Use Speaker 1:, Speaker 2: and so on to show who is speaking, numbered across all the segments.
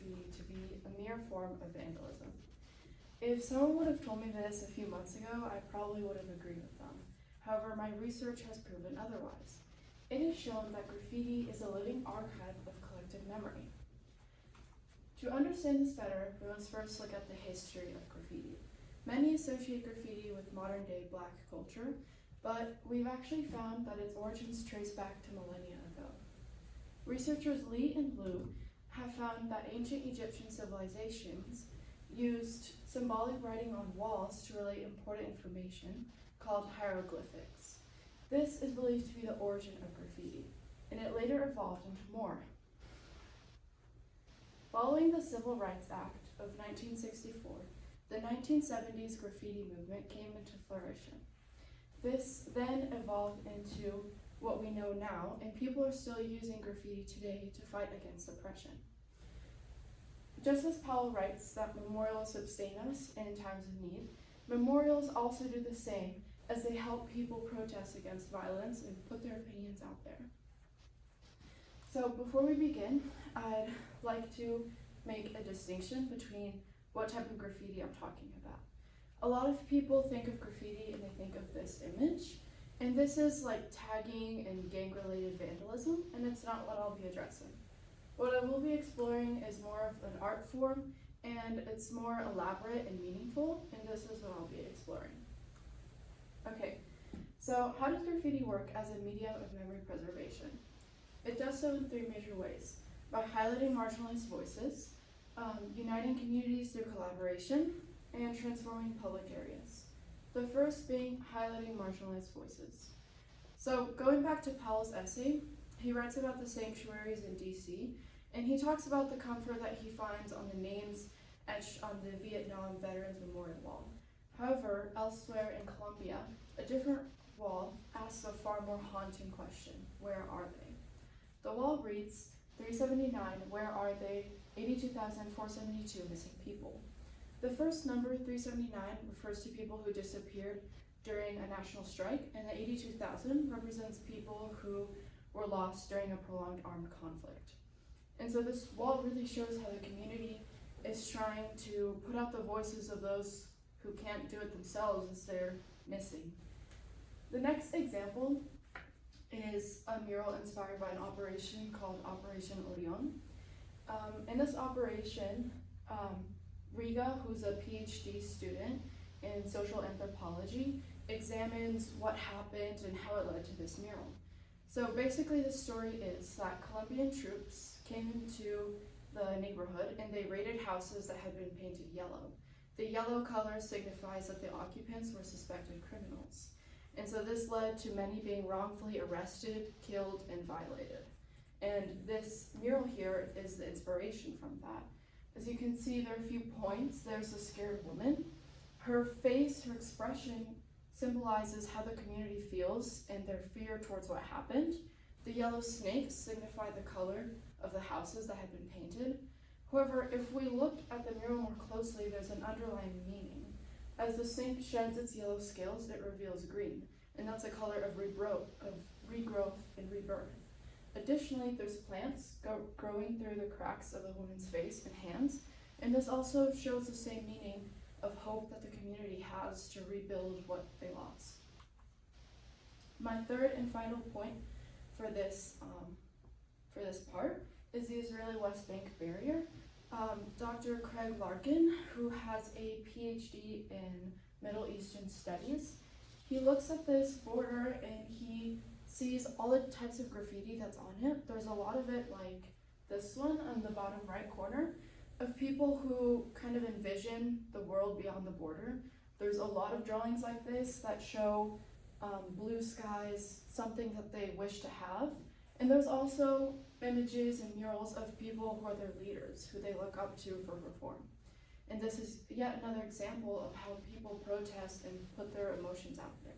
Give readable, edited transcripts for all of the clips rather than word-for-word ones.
Speaker 1: graffiti to be a mere form of vandalism. If someone would have told me this a few months ago, I probably would have agreed with them. However, my research has proven otherwise. It has shown that graffiti is a living archive of collective memory. To understand this better, we must first look at the history of graffiti. Many associate graffiti with modern-day Black culture, but we've actually found that its origins trace back to millennia ago. Researchers Lee and Liu have found that ancient Egyptian civilizations used symbolic writing on walls to relay important information called hieroglyphics. This is believed to be the origin of graffiti, and it later evolved into more. Following the Civil Rights Act of 1964, the 1970s graffiti movement came into flourishing. This then evolved into what we know now, and people are still using graffiti today to fight against oppression. Just as Powell writes that memorials sustain us in times of need, memorials also do the same as they help people protest against violence and put their opinions out there. So before we begin, I'd like to make a distinction between what type of graffiti I'm talking about. A lot of people think of graffiti and they think of this image, and this is like tagging and gang-related vandalism, and it's not what I'll be addressing. What I will be exploring is more of an art form, and it's more elaborate and meaningful, and this is what I'll be exploring. Okay, so how does graffiti work as a medium of memory preservation? It does so in three major ways: by highlighting marginalized voices, uniting communities through collaboration, and transforming public areas. The first being highlighting marginalized voices. So going back to Powell's essay, he writes about the sanctuaries in DC, and he talks about the comfort that he finds on the names etched on the Vietnam Veterans Memorial Wall. However, elsewhere in Colombia, a different wall asks a far more haunting question: where are they? The wall reads, 379, where are they? 82,472 missing people. The first number, 379, refers to people who disappeared during a national strike, and the 82,000 represents people who were lost during a prolonged armed conflict. And so this wall really shows how the community is trying to put out the voices of those who can't do it themselves as they're missing. The next example is a mural inspired by an operation called Operation Orion. In this operation, Riga, who's a PhD student in social anthropology, examines what happened and how it led to this mural. So basically the story is that Colombian troops came into the neighborhood and they raided houses that had been painted yellow. The yellow color signifies that the occupants were suspected criminals. And so this led to many being wrongfully arrested, killed, and violated. And this mural here is the inspiration from that. As you can see, there are a few points. There's a scared woman. Her face, her expression symbolizes how the community feels and their fear towards what happened. The yellow snakes signify the color of the houses that had been painted. However, if we look at the mural more closely, there's an underlying meaning. As the snake sheds its yellow scales, it reveals green, and that's a color of regrowth and rebirth. Additionally, there's plants growing through the cracks of the woman's face and hands, and this also shows the same meaning of hope that the community has to rebuild what they lost. My third and final point for this part is the Israeli West Bank barrier. Dr. Craig Larkin, who has a PhD in Middle Eastern Studies, he looks at this border and he sees all the types of graffiti that's on it. There's a lot of it, like this one on the bottom right corner, of people who kind of envision the world beyond the border. There's a lot of drawings like this that show blue skies, something that they wish to have. And there's also images and murals of people who are their leaders, who they look up to for reform. And this is yet another example of how people protest and put their emotions out there.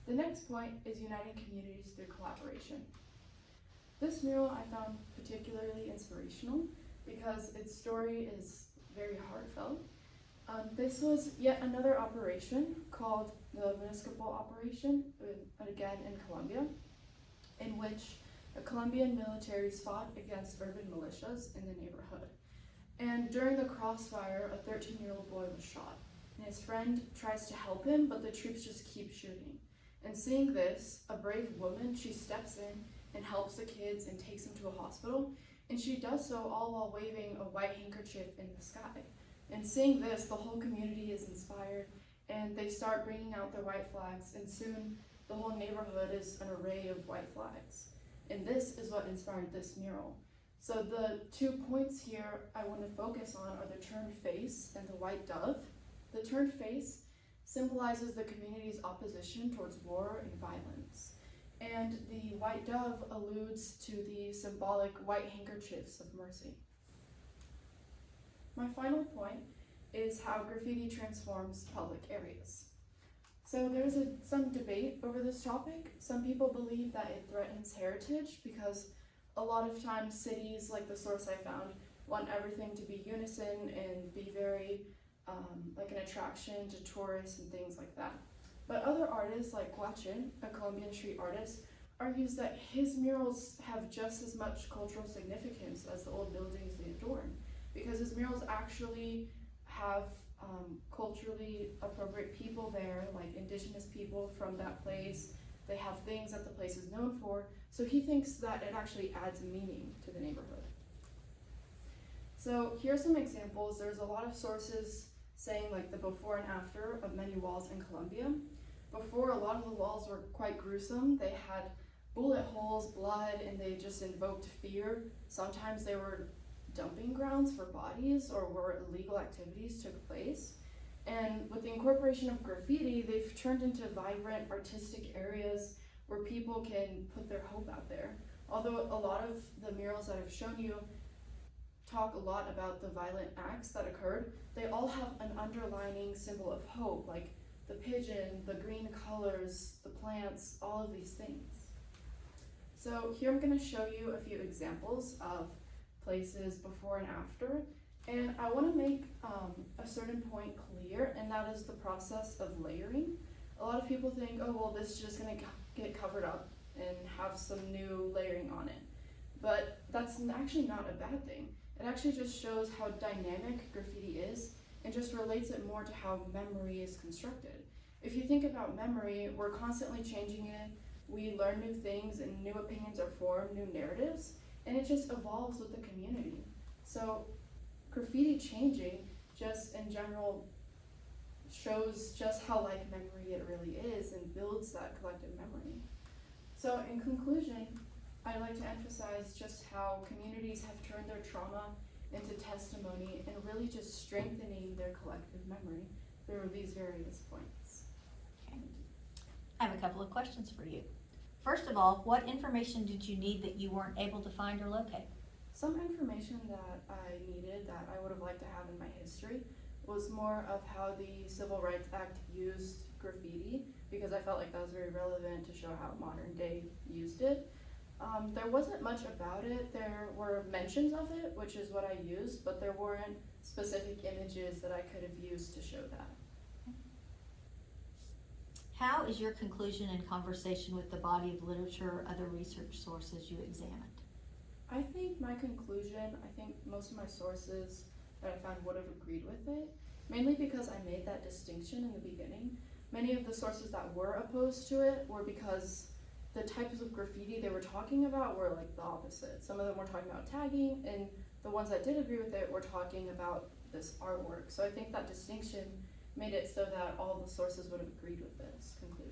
Speaker 1: The next point is uniting communities through collaboration. This mural I found particularly inspirational because its story is very heartfelt. This was yet another operation called the Municipal Operation, again in Colombia, in which the Colombian militaries fought against urban militias in the neighborhood. And during the crossfire, a 13-year-old boy was shot. And his friend tries to help him, but the troops just keep shooting. And seeing this, a brave woman, she steps in and helps the kids and takes them to a hospital. And she does so all while waving a white handkerchief in the sky. And seeing this, the whole community is inspired, and they start bringing out their white flags, and soon the whole neighborhood is an array of white flags. And this is what inspired this mural. So the 2 points here I want to focus on are the turned face and the white dove. The turned face symbolizes the community's opposition towards war and violence. And the white dove alludes to the symbolic white handkerchiefs of mercy. My final point is how graffiti transforms public areas. So there's some debate over this topic. Some people believe that it threatens heritage because a lot of times cities, like the source I found, want everything to be unison and be very like an attraction to tourists and things like that. But other artists like Guachin, a Colombian street artist, argues that his murals have just as much cultural significance as the old buildings they adorn, because his murals actually have culturally appropriate people there, like indigenous people from that place. They have things that the place is known for, so he thinks that it actually adds meaning to the neighborhood. So here are some examples. There's a lot of sources saying like the before and after of many walls in Colombia. Before, a lot of the walls were quite gruesome. They had bullet holes, blood, and they just invoked fear. Sometimes they were dumping grounds for bodies or where illegal activities took place. And with the incorporation of graffiti, they've turned into vibrant artistic areas where people can put their hope out there. Although a lot of the murals that I've shown you talk a lot about the violent acts that occurred, they all have an underlining symbol of hope, like the pigeon, the green colors, the plants, all of these things. So here I'm going to show you a few examples of places before and after, and I want to make a certain point clear, and that is the process of layering. A lot of people think, oh well, this is just going to get covered up and have some new layering on it, but that's actually not a bad thing. It actually just shows how dynamic graffiti is and just relates it more to how memory is constructed. If you think about memory, we're constantly changing it, we learn new things and new opinions are formed, new narratives, and it just evolves with the community. So graffiti changing just in general shows just how like memory it really is and builds that collective memory. So in conclusion, I'd like to emphasize just how communities have turned their trauma into testimony and really just strengthening their collective memory through these various points.
Speaker 2: Okay. I have a couple of questions for you. First of all, what information did you need that you weren't able to find or locate?
Speaker 1: Some information that I needed that I would have liked to have in my history was more of how the Civil Rights Act used graffiti, because I felt like that was very relevant to show how modern day used it. There wasn't much about it. There were mentions of it, which is what I used, but there weren't specific images that I could have used to show that.
Speaker 2: How is your conclusion in conversation with the body of literature or other research sources you examined?
Speaker 1: I think my conclusion, I think most of my sources that I found would have agreed with it, mainly because I made that distinction in the beginning. Many of the sources that were opposed to it were because the types of graffiti they were talking about were like the opposite. Some of them were talking about tagging, and the ones that did agree with it were talking about this artwork. So I think that distinction made it so that all the sources would have agreed with this conclusion.